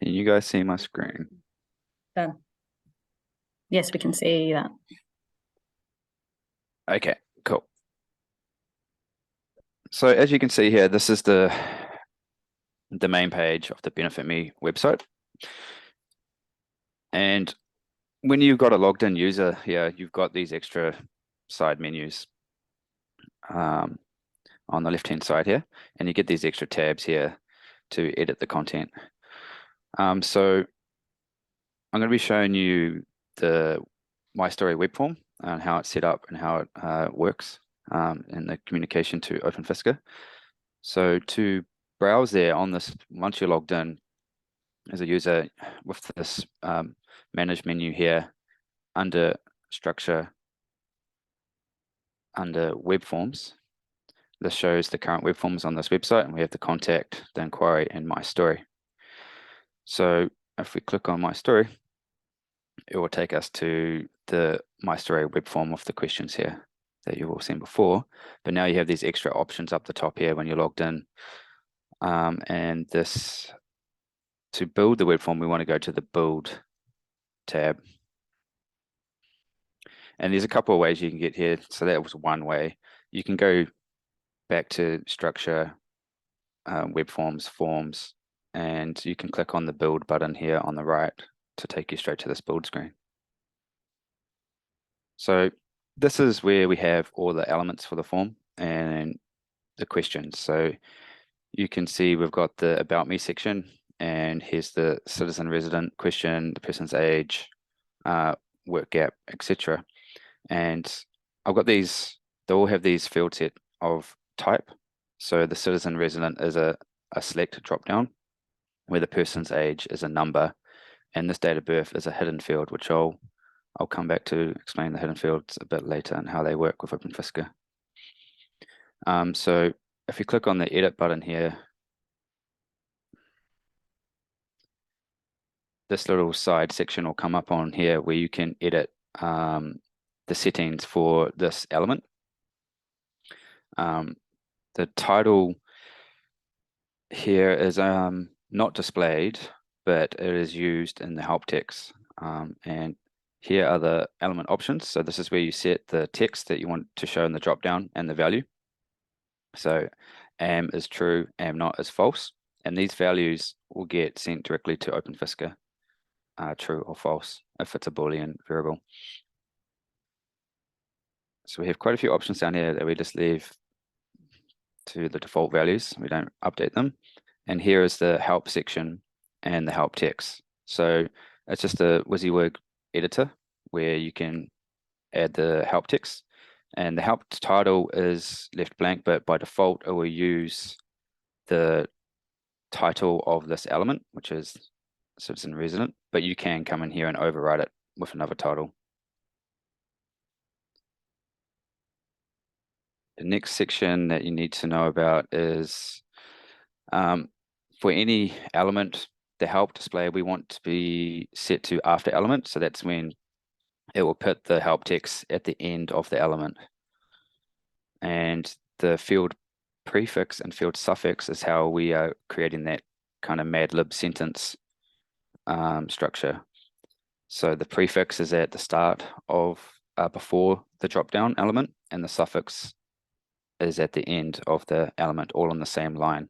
Can you guys see my screen? Done. Yes, we can see that. Okay, cool. So as you can see here, this is the main page of the BenefitMe website. And when you've got a logged in user here, you've got these extra side menus on the left-hand side here, and you get these extra tabs here to edit the content. So I'm going to be showing you the My Story web form and how it's set up and how it works in the communication to Openfisca. So to browse there on this, once you're logged in as a user with this manage menu here under structure, under web forms, this shows the current web forms on this website, and we have the contact, the inquiry, and My Story. So if we click on My Story, it will take us to the My Story web form with the questions here that you've all seen before. But now you have these extra options up the top here when you're logged in. And this, to build the web form, we want to go to the Build tab. And there's a couple of ways you can get here. So that was one way. You can go back to structure, web forms, and you can click on the build button here on the right to take you straight to this build screen. So this is where we have all the elements for the form and the questions. So you can see we've got the About Me section, and here's the citizen resident question, the person's age, work gap, etc. And I've got these, they all have these field set of type. So the citizen resident is a select drop down, where the person's age is a number, and this date of birth is a hidden field, which I'll come back to explain the hidden fields a bit later and how they work with Openfisca. So if you click on the edit button here, this little side section will come up on here where you can edit the settings for this element. The title here is not displayed, but it is used in the help text. And here are the element options. So this is where you set the text that you want to show in the drop-down and the value. So am is true, am not is false. And these values will get sent directly to Openfisca, true or false, if it's a Boolean variable. So we have quite a few options down here that we just leave to the default values. We don't update them. And here is the help section and the help text. So it's just a WYSIWYG editor where you can add the help text. And the help title is left blank, but by default, it will use the title of this element, which is citizen resident, but you can come in here and override it with another title. The next section that you need to know about is for any element, the help display, we want to be set to after element. So that's when it will put the help text at the end of the element. And the field prefix and field suffix is how we are creating that kind of Mad Lib sentence structure. So the prefix is at the start of before the drop-down element, and the suffix is at the end of the element, all on the same line.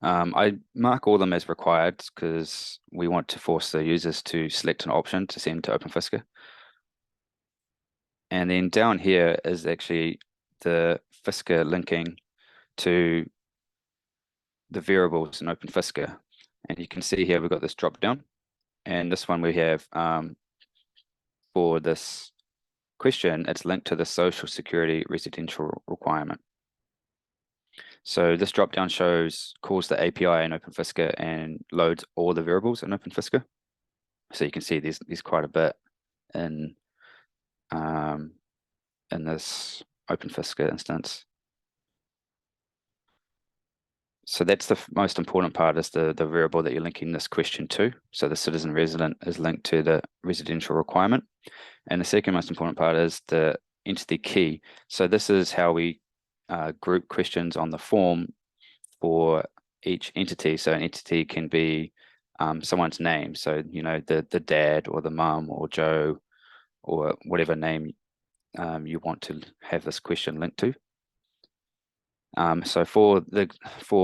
I mark all of them as required because we want to force the users to select an option to send to Openfisca. And then down here is actually the Fisca linking to the variables in Openfisca. And you can see here we've got this drop down, and this one we have for this question, it's linked to the Social Security residential requirement. So this drop down calls the API in Openfisca and loads all the variables in Openfisca. So you can see there's quite a bit in this Openfisca instance. So that's the most important part, is the variable that you're linking this question to. So the citizen resident is linked to the residential requirement. And the second most important part is the entity key. So this is how we group questions on the form for each entity. So an entity can be someone's name. So, you know, the dad or the mum or Joe or whatever name you want to have this question linked to. So for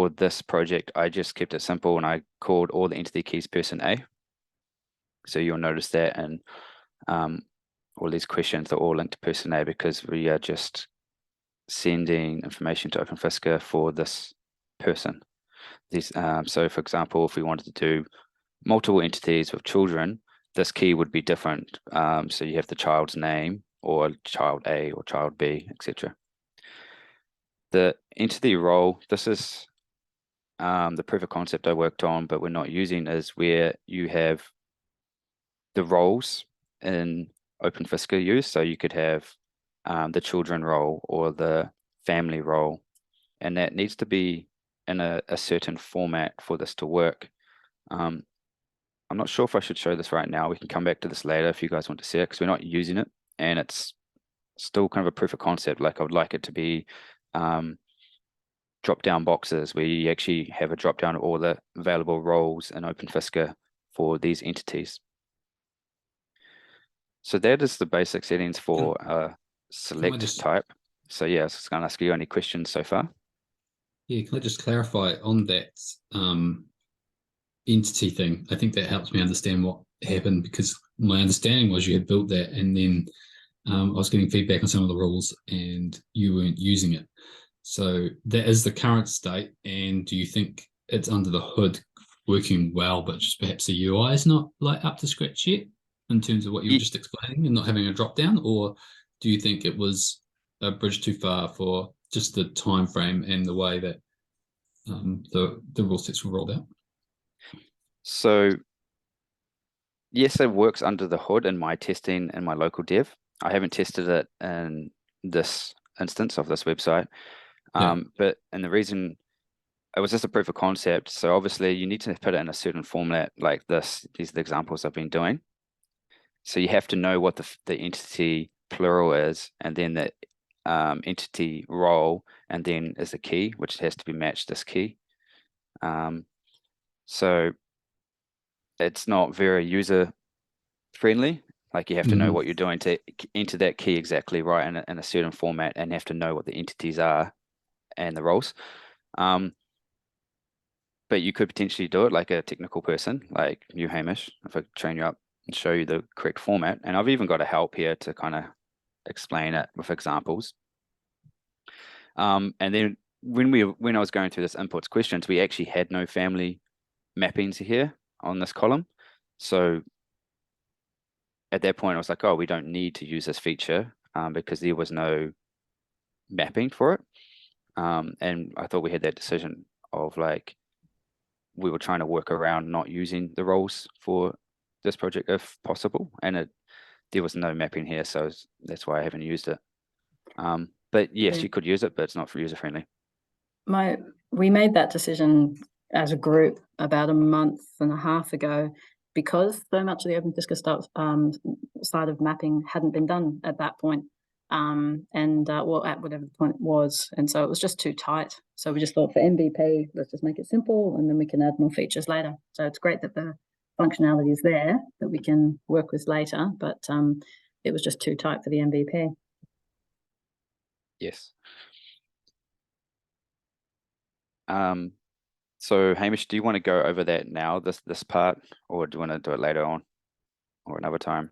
this project, I just kept it simple and I called all the entity keys person A. So you'll notice that, and all these questions are all linked to person A because we are just sending information to Openfisca for this person. So for example, if we wanted to do multiple entities with children, this key would be different. So you have the child's name or child A or child B, etc. The entity role, this is the proof of concept I worked on, but we're not using, is where you have the roles in Openfisca use. So you could have the children role or the family role, and that needs to be in a certain format for this to work. I'm not sure if I should show this right now. We can come back to this later if you guys want to see it, because we're not using it, and it's still kind of a proof of concept. Like I would like it to be drop-down boxes where you actually have a drop-down of all the available roles in Openfisca for these entities. So that is the basic settings for select type. So yeah, I was going to ask you any questions so far. Yeah, can I just clarify on that entity thing? I think that helps me understand what happened, because my understanding was you had built that and then I was getting feedback on some of the rules and you weren't using it. So that is the current state. And do you think it's under the hood working well, but just perhaps the UI is not like up to scratch yet in terms of what you were just explaining and not having a drop down? Or do you think it was a bridge too far for just the time frame and the way that the rule sets were rolled out? So yes, it works under the hood in my testing in my local dev. I haven't tested it in this instance of this website. But the reason it was just a proof of concept. So obviously you need to put it in a certain format like this. These are the examples I've been doing. So you have to know what the entity plural is, and then the entity role, and then is a key, which has to be matched this key. So it's not very user friendly. Like you have to know what you're doing to enter that key exactly right in a certain format, and have to know what the entities are and the roles. But you could potentially do it like a technical person, like you, Hamish, if I train you up and show you the correct format. And I've even got a help here to kind of explain it with examples. And then when I was going through this inputs questions, we actually had no family mappings here on this column. So at that point, I was like, oh, we don't need to use this feature because there was no mapping for it. And I thought we had that decision of like, we were trying to work around not using the roles for this project if possible, and there was no mapping here, so that's why I haven't used it. But yes, you could use it, but it's not for user friendly. We made that decision as a group about a month and a half ago, because so much of the Openfisca stuff side of mapping hadn't been done at that point. Well, at whatever the point was, and so it was just too tight. So we just thought, for MVP, let's just make it simple, and then we can add more features later. So it's great that the functionality is there that we can work with later, but it was just too tight for the MVP. Yes. So Hamish, do you want to go over that now, this part, or do you want to do it later on or another time?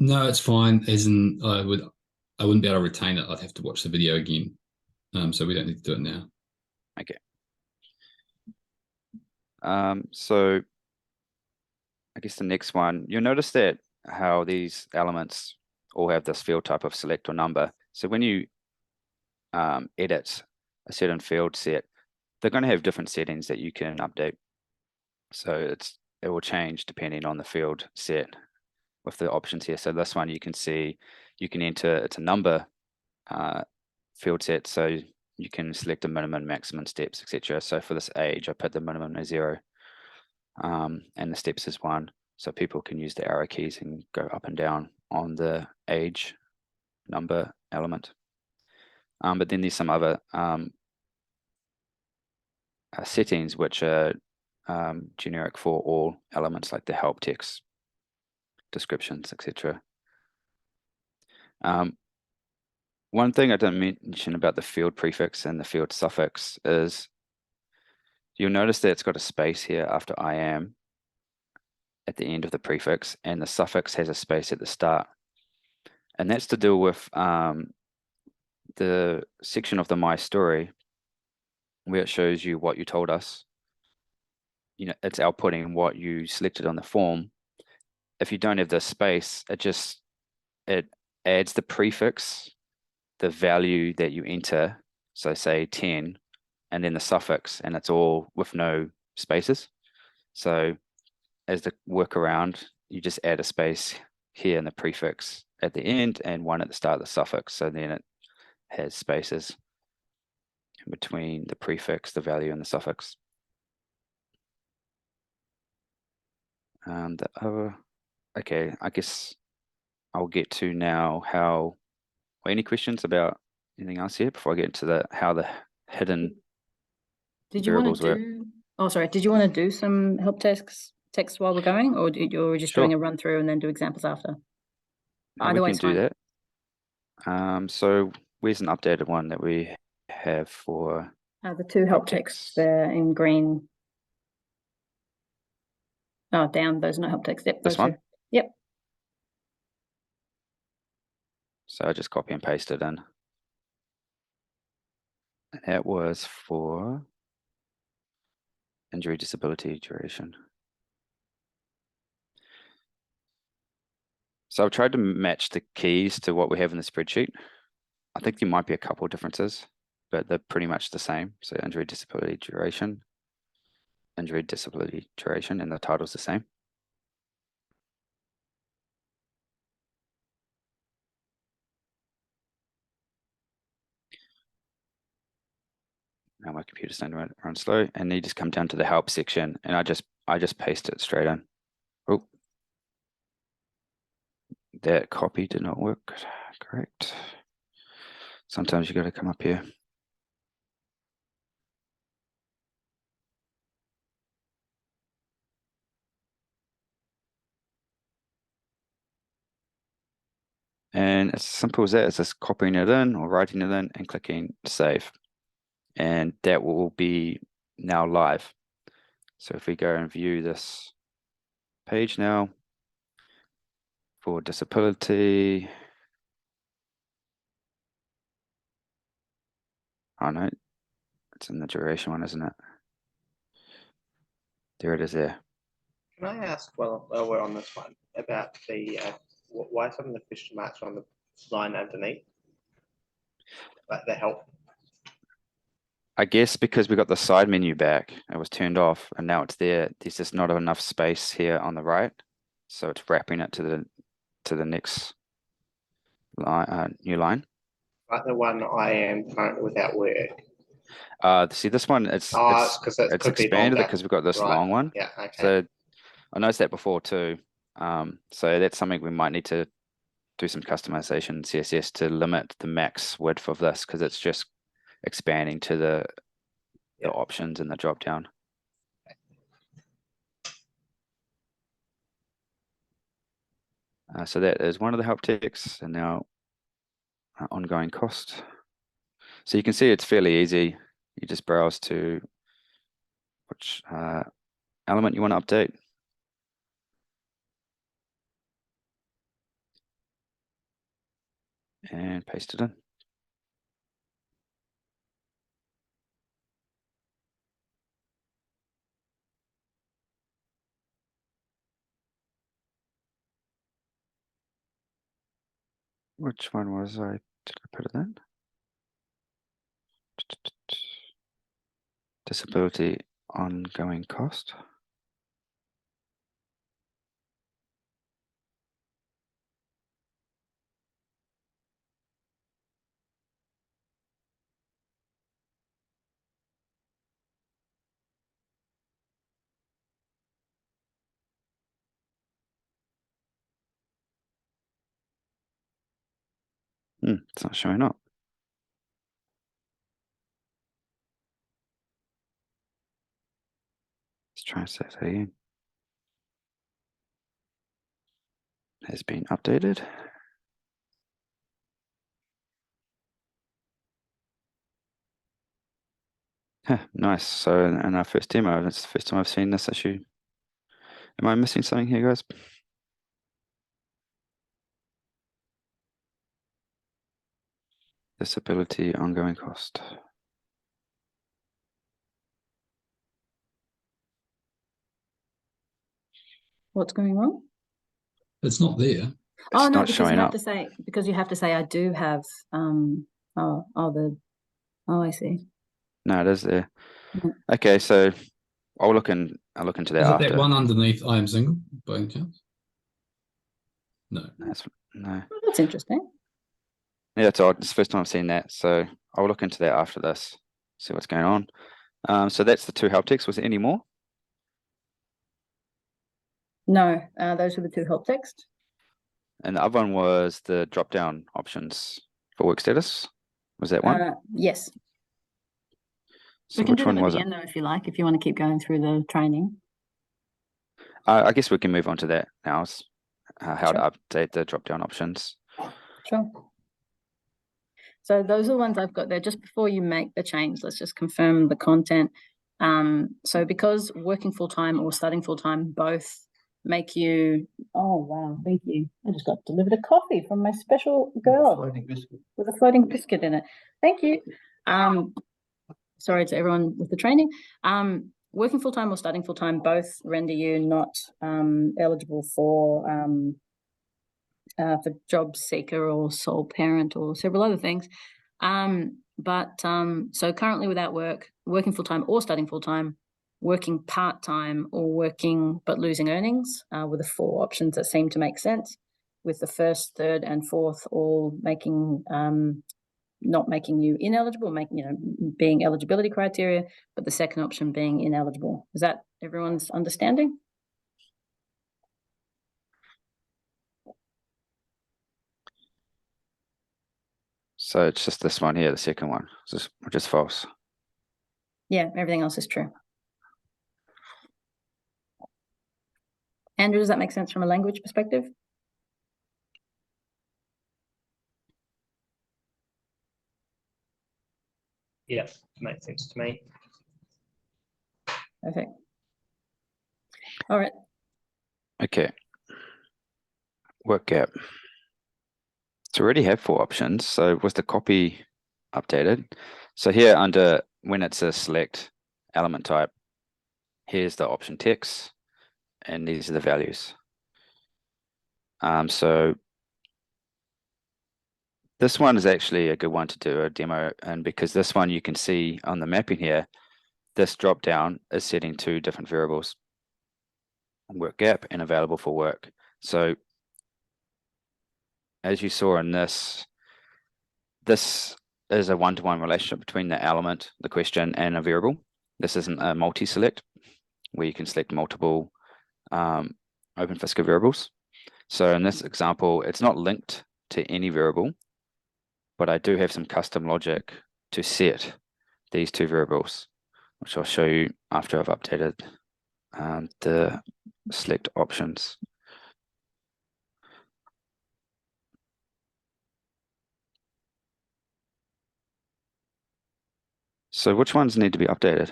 No, it's fine. As in, I wouldn't be able to retain it. I'd have to watch the video again. So we don't need to do it now. Okay. So I guess the next one, you'll notice that how these elements all have this field type of select or number. So when you edit a certain field set, they're going to have different settings that you can update. So it will change depending on the field set with the options here. So this one you can see, you can enter, it's a number field set. So you can select a minimum, maximum steps, etc. So for this age, I put the minimum as 0 and the steps is 1. So people can use the arrow keys and go up and down on the age number element. But then there's some other settings which are generic for all elements, like the help text, descriptions, etc. One thing I didn't mention about the field prefix and the field suffix is you'll notice that it's got a space here after I am at the end of the prefix, and the suffix has a space at the start. And that's to do with the section of the My Story where it shows you what you told us. You know, it's outputting what you selected on the form. If you don't have this space, it adds the prefix, the value that you enter, so say 10, and then the suffix, and it's all with no spaces. So as the workaround, you just add a space here in the prefix at the end and one at the start of the suffix. So then it has spaces in between the prefix, the value, and the suffix. The other, okay, I guess I'll get to now any questions about anything else here before I get into how the hidden Did you want variables to work? do? Oh, sorry. Did you want to do some help text while we're going, or you're just doing Sure. a run through and then do examples after? No, Either we way can is do fine. that. So where's an updated one that we have for The two help texts there in green. Oh, down. Those are not help text. Yep, this those one? two. Yep. So I just copy and paste it in. That was for injury, disability, duration. So I've tried to match the keys to what we have in the spreadsheet. I think there might be a couple of differences, but they're pretty much the same. So injury, disability, duration, and the title's the same. Now my computer's starting to run slow, and you just come down to the help section, and I just paste it straight in. Oh, that copy did not work. Correct. Sometimes you got to come up here. And it's as simple as that. It's just copying it in or writing it in and clicking save. And that will be now live. So if we go and view this page now for disability. Oh no, it's in the duration one, isn't it? There it is there. Can I ask, while we're on this one, about the why some of the question marks are on the line underneath, like the help? I guess because we got the side menu back, it was turned off, and now it's there. There's just not enough space here on the right, so it's wrapping it to the next line, new line. Like the one I am currently without work. See this one, it's because it's expanded because we've got this right. long one. Yeah, okay. So I noticed that before too. So that's something we might need to do some customization in CSS to limit the max width of this, because it's just expanding to the options in the drop down. So that is one of the help texts, and now ongoing cost. So you can see it's fairly easy. You just browse to which element you want to update. And paste it in. Which one was I? Did I put it in? Disability ongoing cost. It's not showing up. try and say that again. Has been updated. Nice. So in our first demo, it's the first time I've seen this issue. Am I missing something here, guys? Disability ongoing cost. What's going on? It's not there. Oh It's no, not because showing you have up. to say, because you have to say I do have oh I see. No, it is there. Mm. Okay, so I'll look into that Is it after. that one underneath I am single by any chance? No. No. Well, that's interesting. Yeah, it's odd. It's the first time I've seen that. So I'll look into that after this, see what's going on. So that's the two help texts. Was there any more? No, those were the two help texts. And the other one was the drop-down options for work status. Was that one? Yes. So We can which do them one at was the it? end though, if you like, if you want to keep going through the training. I guess we can move on to that now. How to Sure. update the drop-down options. Sure. So those are the ones I've got there. Just before you make the change, let's just confirm the content. So because working full-time or studying full-time both make you, oh wow, thank you. I just got delivered a coffee from my special girl with a floating biscuit in it. Thank you. Sorry to everyone with the training. Working full-time or studying full-time both render you not eligible for job seeker or sole parent or several other things. So currently without work, working full-time or studying full-time, working part-time or working but losing earnings were the four options that seem to make sense, with the first, third and fourth all making not making you ineligible, being eligibility criteria, but the second option being ineligible. Is that everyone's understanding? So it's just this one here, the second one, which is false. Yeah, everything else is true. Andrew, does that make sense from a language perspective? Yes, makes sense to me. Perfect. All right. Okay. Work gap. So we already have four options. So was the copy updated? So here under when it's a select element type, here's the option text, and these are the values. So this one is actually a good one to do a demo, and because this one you can see on the mapping here, this drop down is setting two different variables, work gap and available for work. So as you saw in this is a one-to-one relationship between the element, the question, and a variable. This isn't a multi-select where you can select multiple Openfisca variables. So in this example, it's not linked to any variable, but I do have some custom logic to set these two variables, which I'll show you after I've updated the select options. So which ones need to be updated?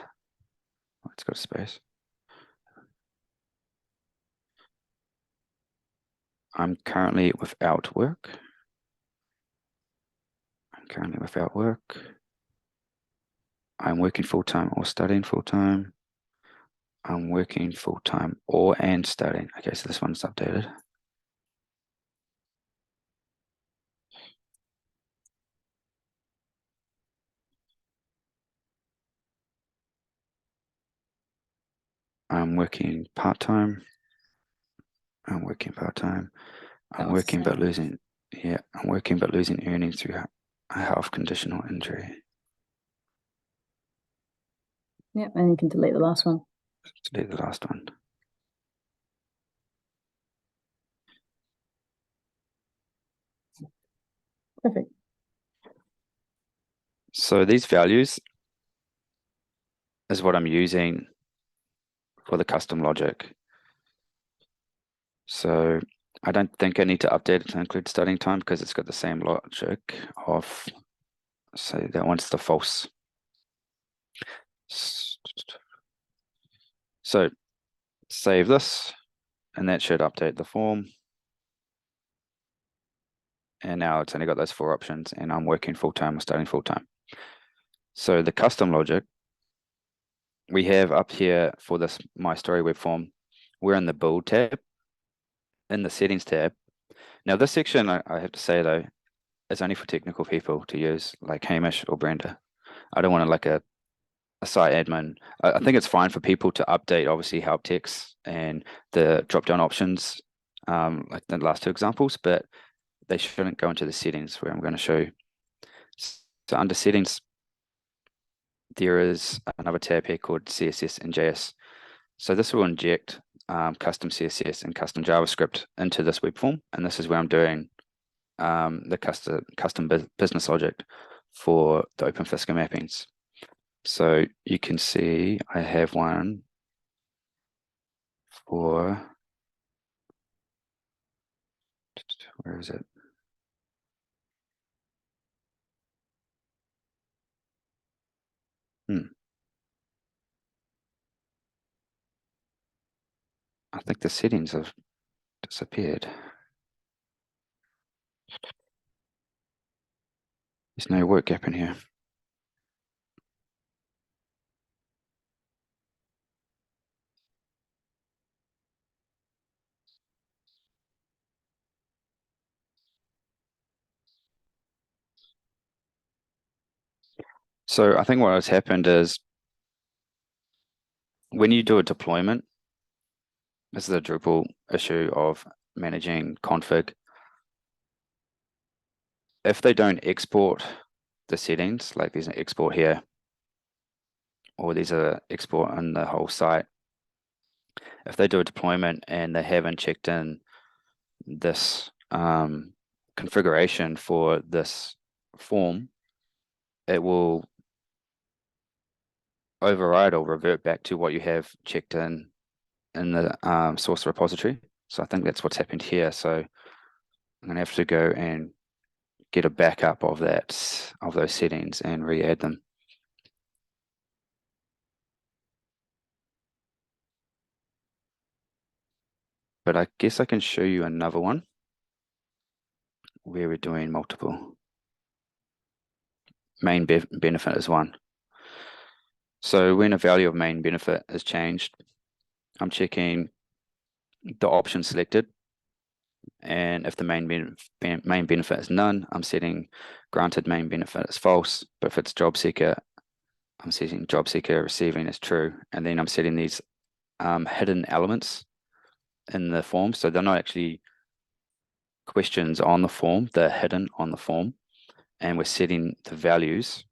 Oh, it's got a space. I'm currently without work. I'm working full-time or studying full-time. I'm working full-time and studying. Okay, so this one's updated. I'm working part-time. I'm working part-time. I'm working but losing earnings through a health condition or injury. Yeah, and you can delete the last one. Delete the last one. Perfect. So these values is what I'm using for the custom logic. So I don't think I need to update it to include starting time because it's got the same logic of, so that one's the false. So save this, and that should update the form. And now it's only got those 4 options, and I'm working full-time or starting full-time. So the custom logic we have up here for this My Story web form, we're in the Build tab, in the Settings tab. Now this section, I have to say though, is only for technical people to use, like Hamish or Brenda. I don't want to like a site admin. I think it's fine for people to update, obviously, help text and the drop-down options, like the last 2 examples, but they shouldn't go into the settings where I'm going to show you. So under settings, there is another tab here called CSS and JS. So this will inject custom CSS and custom JavaScript into this web form, and this is where I'm doing the custom business logic for the Openfisca mappings. So you can see I have one for, where is it? I think the settings have disappeared. There's no work gap in here. So I think what has happened is when you do a deployment, this is a Drupal issue of managing config. If they don't export the settings, like there's an export here, or there's a export on the whole site, if they do a deployment and they haven't checked in this configuration for this form, it will override or revert back to what you have checked in the source repository. So I think that's what's happened here. So I'm gonna have to go and get a backup of that, of those settings, and re-add them. But I guess I can show you another one where we're doing multiple. Main benefit is one. So when a value of main benefit is changed, I'm checking the option selected. And if the main benefit is none, I'm setting granted main benefit as false. But if it's job seeker, I'm setting job seeker receiving as true. And then I'm setting these hidden elements in the form. So they're not actually questions on the form, they're hidden on the form. And we're setting the values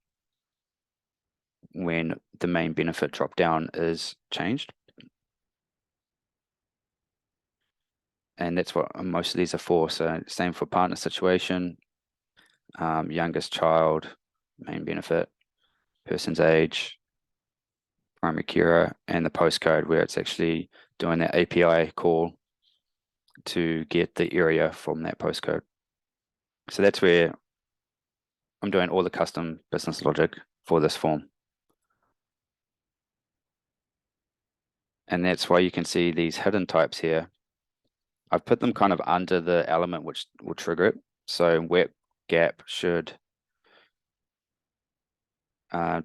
when the main benefit drop down is changed. And that's what most of these are for. So same for partner situation, youngest child, main benefit, person's age, primary carer, and the postcode where it's actually doing that API call to get the area from that postcode. So that's where I'm doing all the custom business logic for this form. And that's why you can see these hidden types here. I've put them kind of under the element which will trigger it. So web gap should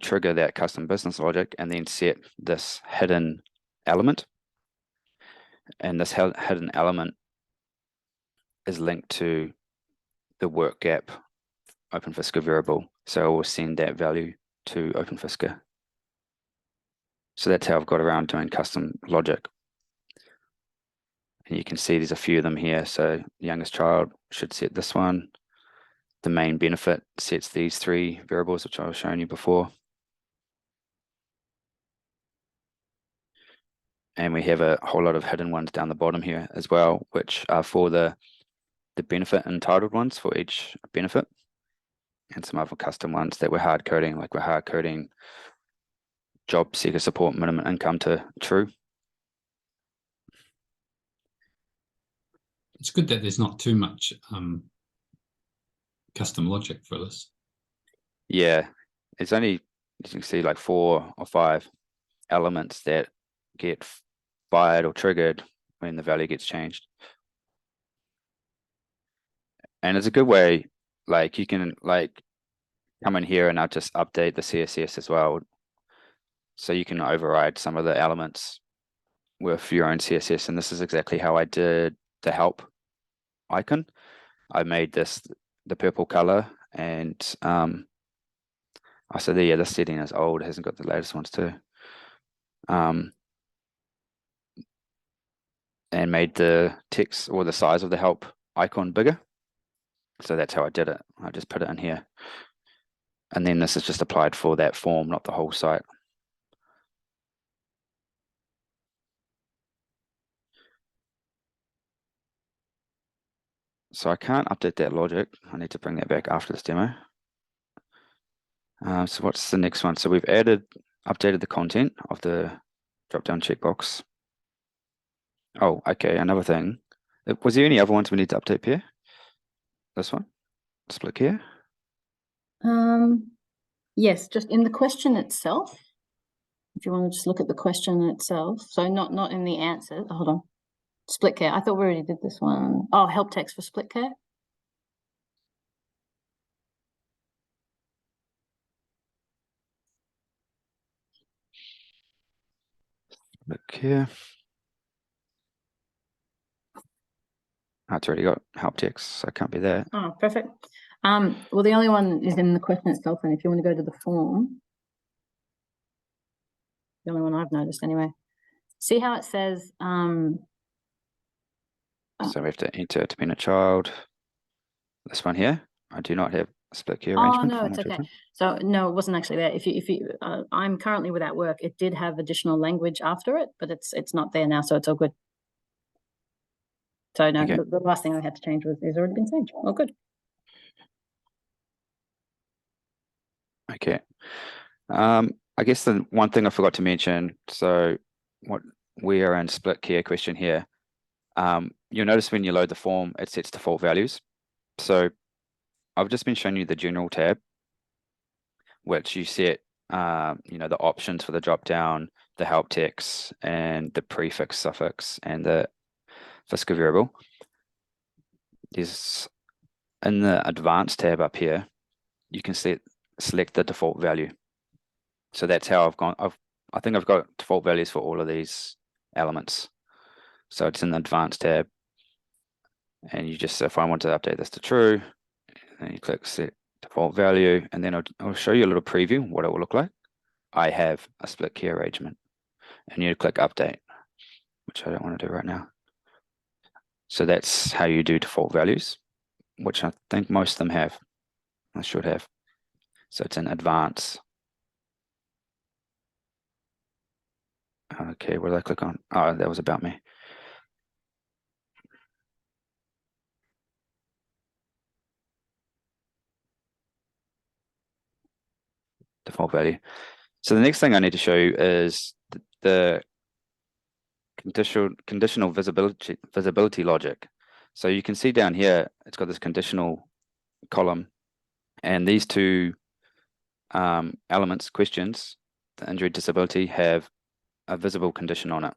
trigger that custom business logic and then set this hidden element. And this hidden element is linked to the work gap Openfisca variable. So we'll send that value to Openfisca. So that's how I've got around doing custom logic. And you can see there's a few of them here. So the youngest child should set this one. The main benefit sets these 3 variables, which I was showing you before. And we have a whole lot of hidden ones down the bottom here as well, which are for the benefit entitled ones for each benefit. And some other custom ones that we're hard coding, like we're hard coding job seeker support minimum income to true. It's good that there's not too much custom logic for this. Yeah, it's only, as you can see, like 4 or 5 elements that get fired or triggered when the value gets changed. And it's a good way, like you can like come in here and I'll just update the CSS as well. So you can override some of the elements with your own CSS. And this is exactly how I did the help icon. I made this the purple color, and I said, yeah, this setting is old, it hasn't got the latest ones too. And made the text or the size of the help icon bigger. So that's how I did it. I just put it in here. And then this is just applied for that form, not the whole site. So I can't update that logic. I need to bring that back after this demo. So what's the next one? So we've updated the content of the drop-down checkbox. Oh, okay, another thing. Was there any other ones we need to update, Pierre? This one? Split here? Yes, just in the question itself. If you want to just look at the question itself. So not in the answer. Hold on. Split care. I thought we already did this one. Oh, help text for split care. Look here. Oh, it's already got help text, so it can't be that. Oh, perfect. Well, the only one is in the question itself, and if you want to go to the form, the only one I've noticed anyway. See how it says So we have to enter dependent child. This one here. I do not have a split key arrangement. Oh no, it's okay. Different. So no, it wasn't actually there. If you I'm currently without work. It did have additional language after it, but it's not there now, so it's all good. So no, Okay. the last thing I had to change is already been changed. All good. Okay. I guess the one thing I forgot to mention, so what we are in split key question here. You'll notice when you load the form, it sets default values. So I've just been showing you the general tab, which you set, the options for the drop down, the help text, and the prefix, suffix, and the Fisca variable. There's in the advanced tab up here, you can select the default value. So that's how I've gone. I think I've got default values for all of these elements. So it's in the advanced tab. And you just, if I want to update this to true, and you click set default value, and then I'll show you a little preview what it will look like. I have a split key arrangement, and you click update, which I don't want to do right now. So that's how you do default values, which I think most of them have. I should have. So it's in advanced. Okay, what did I click on? Oh, that was about me. Default value. So the next thing I need to show you is the conditional visibility logic. So you can see down here, it's got this conditional column, and these two elements, questions, the injury, disability, have a visible condition on it.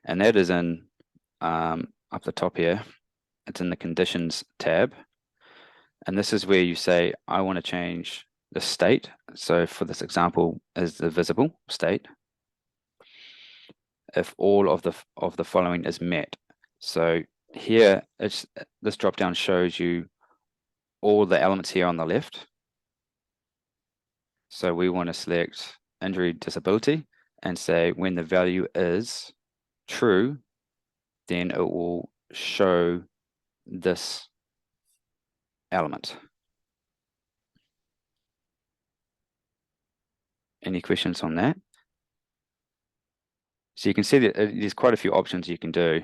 And that is in up the top here. It's in the conditions tab. And this is where you say, I want to change the state. So for this example is the visible state. If all of the following is met. So here, this drop down shows you all the elements here on the left. So we want to select injury, disability, and say when the value is true, then it will show this element. Any questions on that? So you can see that there's quite a few options you can do.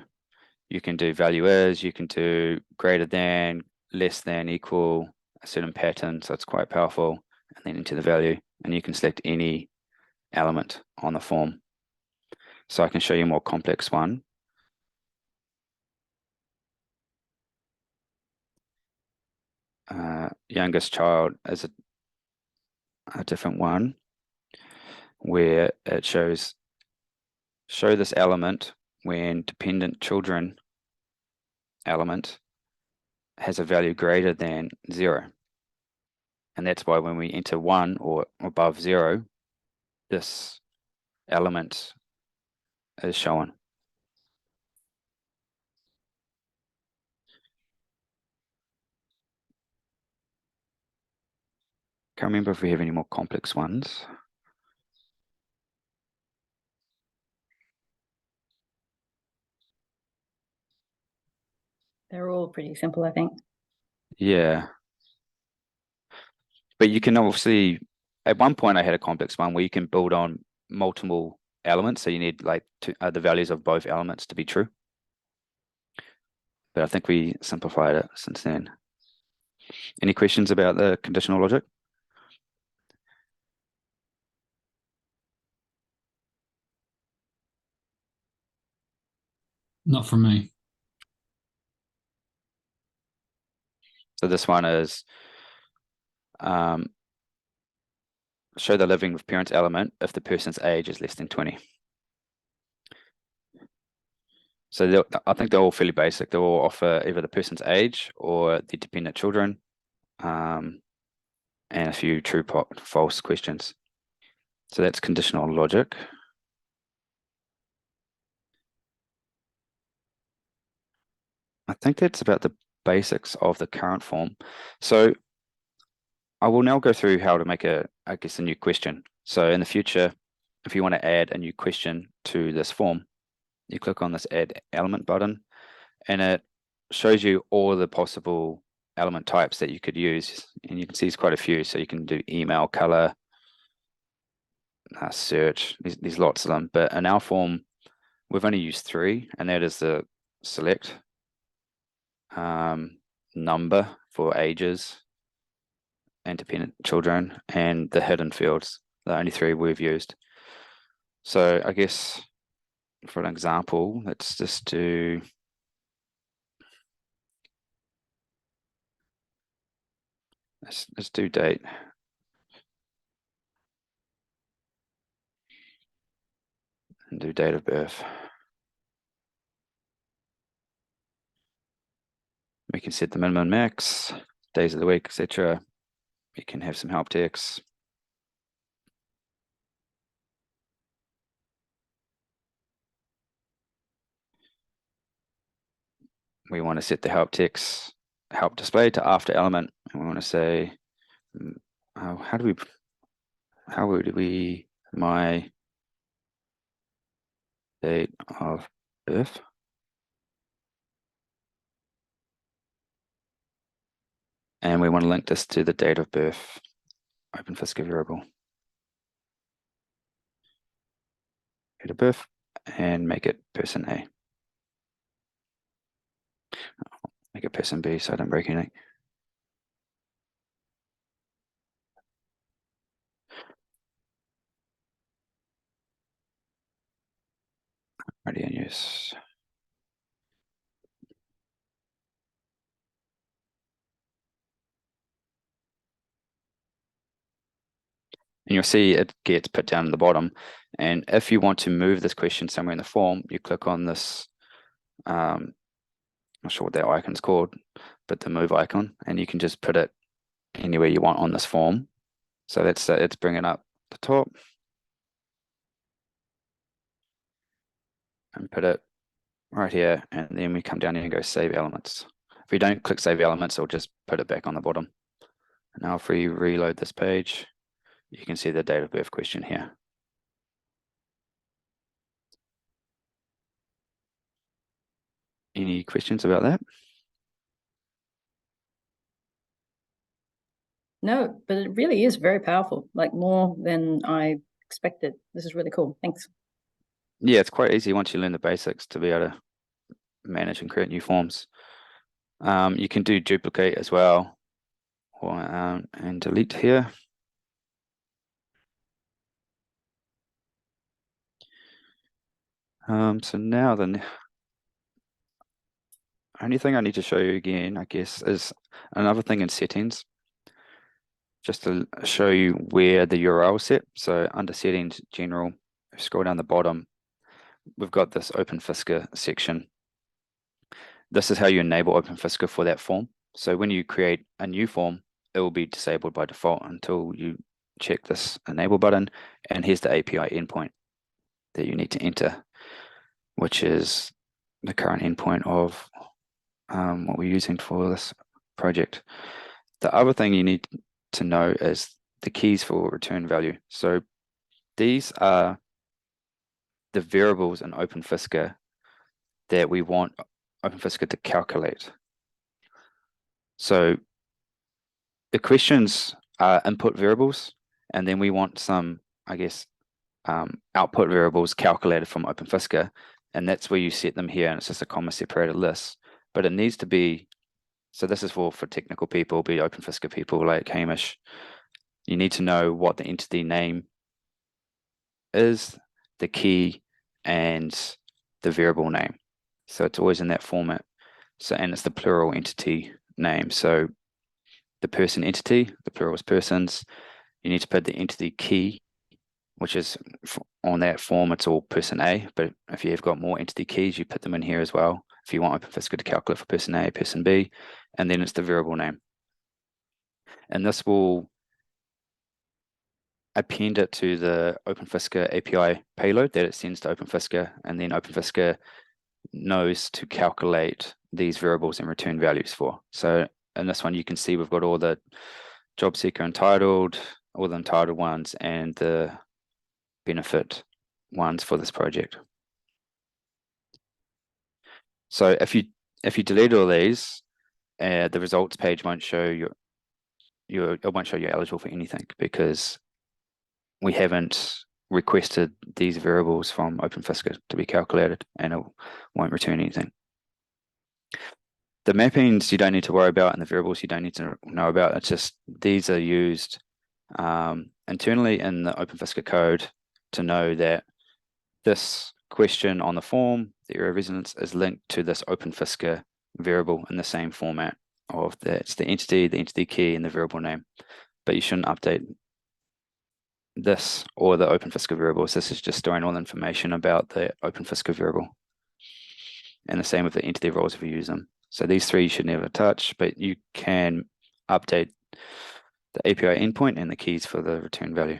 You can do value is, you can do greater than, less than, equal, a certain pattern. So it's quite powerful. And then into the value, and you can select any element on the form. So I can show you a more complex one. youngest child is a different one, where it show this element when dependent children element has a value greater than 0. And that's why when we enter 1 or above 0, this element is shown. Can't remember if we have any more complex ones. They're all pretty simple, I think. Yeah. But you can obviously, at one point I had a complex one where you can build on multiple elements. So you need like the values of both elements to be true. But I think we simplified it since then. Any questions about the conditional logic? Not from me. So this one is show the living with parents element if the person's age is less than 20. So I think they're all fairly basic. They all offer either the person's age or the dependent children, and a few true false questions. So that's conditional logic. I think that's about the basics of the current form. So I will now go through how to make a new question. So in the future, if you want to add a new question to this form, you click on this add element button, and it shows you all the possible element types that you could use. And you can see there's quite a few. So you can do email, color, search, there's lots of them. But in our form, we've only used 3, and that is the select, number for ages, and dependent children, and the hidden fields. The only 3 we've used. So I guess for an example, let's just do let's do date. And do date of birth. We can set the minimum, max, days of the week, etc. We can have some help text. We want to set the help text, help display to after element, and we want to say, how would we my date of birth? And we want to link this to the date of birth Openfisca variable. Date of birth and make it person A. Make it person B so I don't break anything. Ready and use. And you'll see it gets put down in the bottom. And if you want to move this question somewhere in the form, you click on this, I'm not sure what that icon's called, but the move icon, and you can just put it anywhere you want on this form. So that's it's bringing up the top and put it right here, and then we come down here and go save elements. If we don't click save elements, it'll just put it back on the bottom. And now if we reload this page, you can see the date of birth question here. Any questions about that? No, but it really is very powerful, like more than I expected. This is really cool. Thanks. Yeah, it's quite easy once you learn the basics to be able to manage and create new forms. You can do duplicate as well, or, and delete here. So now then, only thing I need to show you again, I guess, is another thing in settings, just to show you where the URL is set. So under settings, general, scroll down the bottom, we've got this Openfisca section. This is how you enable Openfisca for that form. So when you create a new form, it will be disabled by default until you check this enable button. And here's the API endpoint that you need to enter, which is the current endpoint of what we're using for this project. The other thing you need to know is the keys for return value. So these are the variables in Openfisca that we want Openfisca to calculate. So the questions are input variables, and then we want some, I guess, output variables calculated from Openfisca, and that's where you set them here, and it's just a comma separated list. But it needs to be, so this is for technical people, be Openfisca people like Hamish. You need to know what the entity name is, the key, and the variable name. So it's always in that format. So, and it's the plural entity name. So the person entity, the plural is persons. You need to put the entity key, which is on that form, it's all person A. But if you've got more entity keys, you put them in here as well. If you want Openfisca to calculate for person A, person B, and then it's the variable name. And this will append it to the Openfisca API payload that it sends to Openfisca, and then Openfisca knows to calculate these variables and return values for. So in this one, you can see we've got all the job seeker entitled, all the entitled ones, and the benefit ones for this project. So if you delete all these, the results page won't show it won't show you're eligible for anything, because we haven't requested these variables from Openfisca to be calculated, and it won't return anything. The mappings you don't need to worry about, and the variables you don't need to know about. It's just these are used internally in the Openfisca code to know that this question on the form, the area of residence, is linked to this Openfisca variable in the same format of it's the entity key, and the variable name. But you shouldn't update this or the Openfisca variables. This is just storing all the information about the Openfisca variable. And the same with the entity roles if you use them. So these three you should never touch, but you can update the API endpoint and the keys for the return value.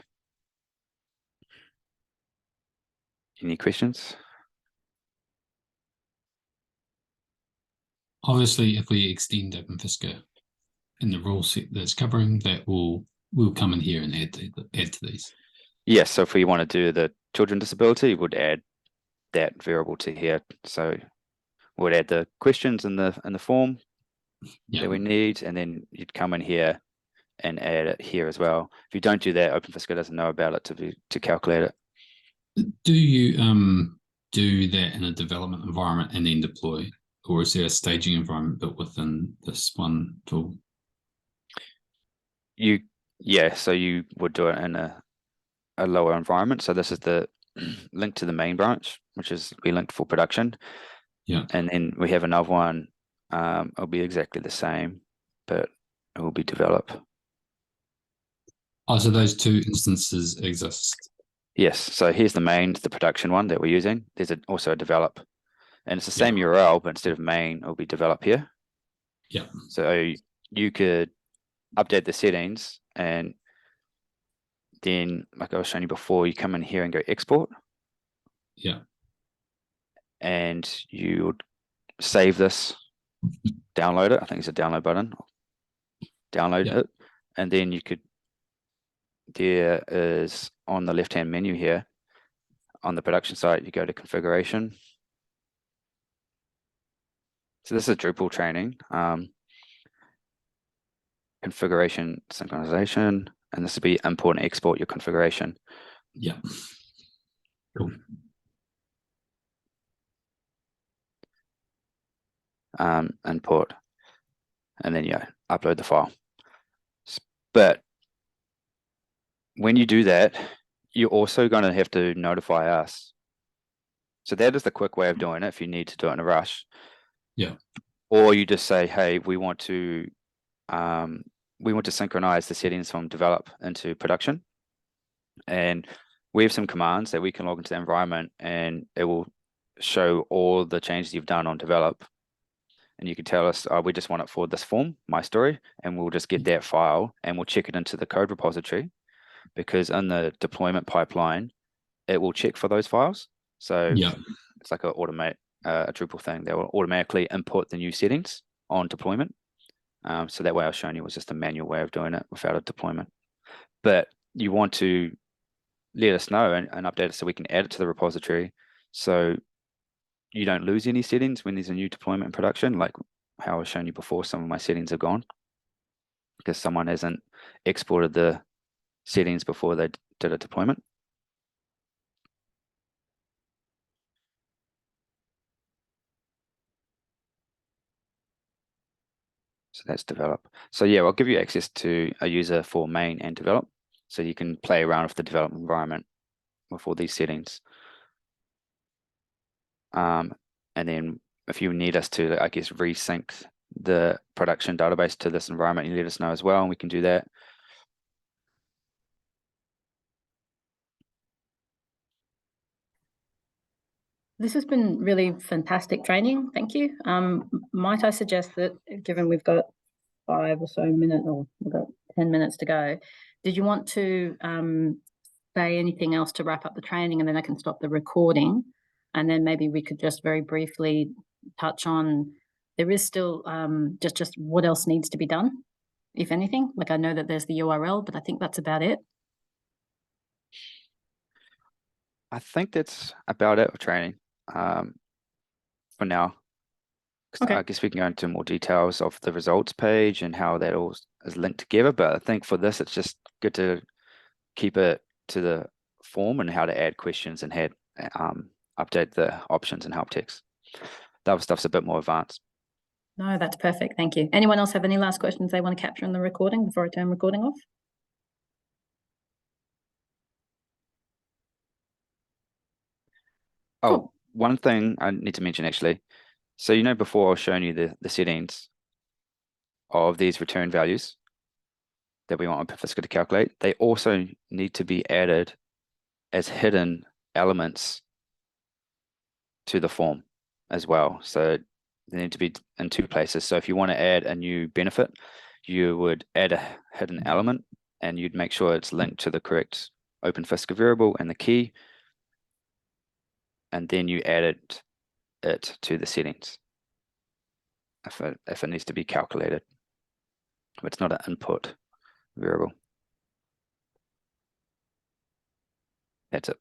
Any questions? Obviously, if we extend Openfisca in the rule set that's covering, that we'll come in here and add to these. Yes, so if we want to do the children disability, we'd add that variable to here. So we'd add the questions in the form that we need, and then you'd come in here and add it here as well. If you don't do that, Openfisca doesn't know about it to calculate it. Do you do that in a development environment and then deploy, or is there a staging environment built within this one tool? So you would do it in a lower environment. So this is the link to the main branch, which is we linked for production. Yeah. And then we have another one. It'll be exactly the same, but it will be develop. Oh, so those two instances exist. Yes. So here's the main, the production one that we're using. There's also a develop, and it's the same URL, but instead of main, it'll be develop here. Yeah. So you could update the settings, and then, like I was showing you before, you come in here and go export. Yeah. And you would save this, download it. I think it's a download button. Download it, and then you could. There is on the left-hand menu here, on the production site, you go to configuration. So this is Drupal training, configuration synchronization, and this will be import and export your configuration. Yeah. Cool. Import, and then upload the file. But when you do that, you're also going to have to notify us. So that is the quick way of doing it if you need to do it in a rush. Yeah. Or you just say, hey, we want to synchronize the settings from develop into production. And we have some commands that we can log into the environment, and it will show all the changes you've done on develop. And you can tell us, we just want it for this form, my story, and we'll just get that file and we'll check it into the code repository, because in the deployment pipeline, it will check for those files. So Yeah. it's like a Drupal thing that will automatically input the new settings on deployment. So that way I was showing you was just a manual way of doing it without a deployment. But you want to let us know and update it so we can add it to the repository, so you don't lose any settings when there's a new deployment in production. Like how I was showing you before, some of my settings are gone because someone hasn't exported the settings before they did a deployment. So that's develop. So yeah, I'll give you access to a user for main and develop, so you can play around with the development environment with all these settings. And then if you need us to, I guess, resync the production database to this environment, you let us know as well, and we can do that. This has been really fantastic training. Thank you. Might I suggest that, given we've got 5 or so minutes, or we've got 10 minutes to go, did you want to say anything else to wrap up the training, and then I can stop the recording, and then maybe we could just very briefly touch on, there is still just what else needs to be done, if anything. Like, I know that there's the URL, but I think that's about it. I think that's about it for training for now. Okay. I guess we can go into more details of the results page and how that all is linked together. But I think for this, it's just good to keep it to the form and how to add questions and update the options and help text. That stuff's a bit more advanced. No, that's perfect. Thank you. Anyone else have any last questions they want to capture in the recording before I turn recording off? Oh, Cool. one thing I need to mention actually. So, before I was showing you the settings of these return values that we want Openfisca to calculate, they also need to be added as hidden elements to the form as well. So they need to be in 2 places. So if you want to add a new benefit, you would add a hidden element, and you'd make sure it's linked to the correct Openfisca variable and the key, and then you add it to the settings if it needs to be calculated. If it's not an input variable. That's it.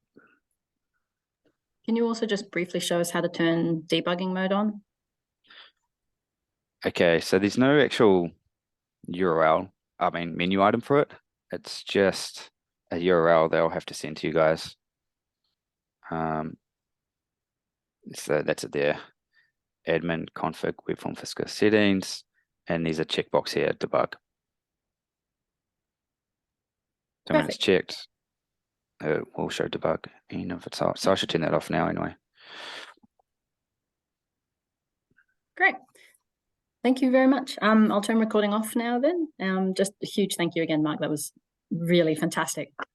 Can you also just briefly show us how to turn debugging mode on? Okay, so there's no actual menu item for it. It's just a URL they'll have to send to you guys. So that's it there. Admin config web form Fisca settings, and there's a checkbox here, debug. So when it's checked, it will show debug, even if it's off. So I should turn that off now anyway. Great. Thank you very much. I'll turn recording off now then. Just a huge thank you again, Mark. That was really fantastic.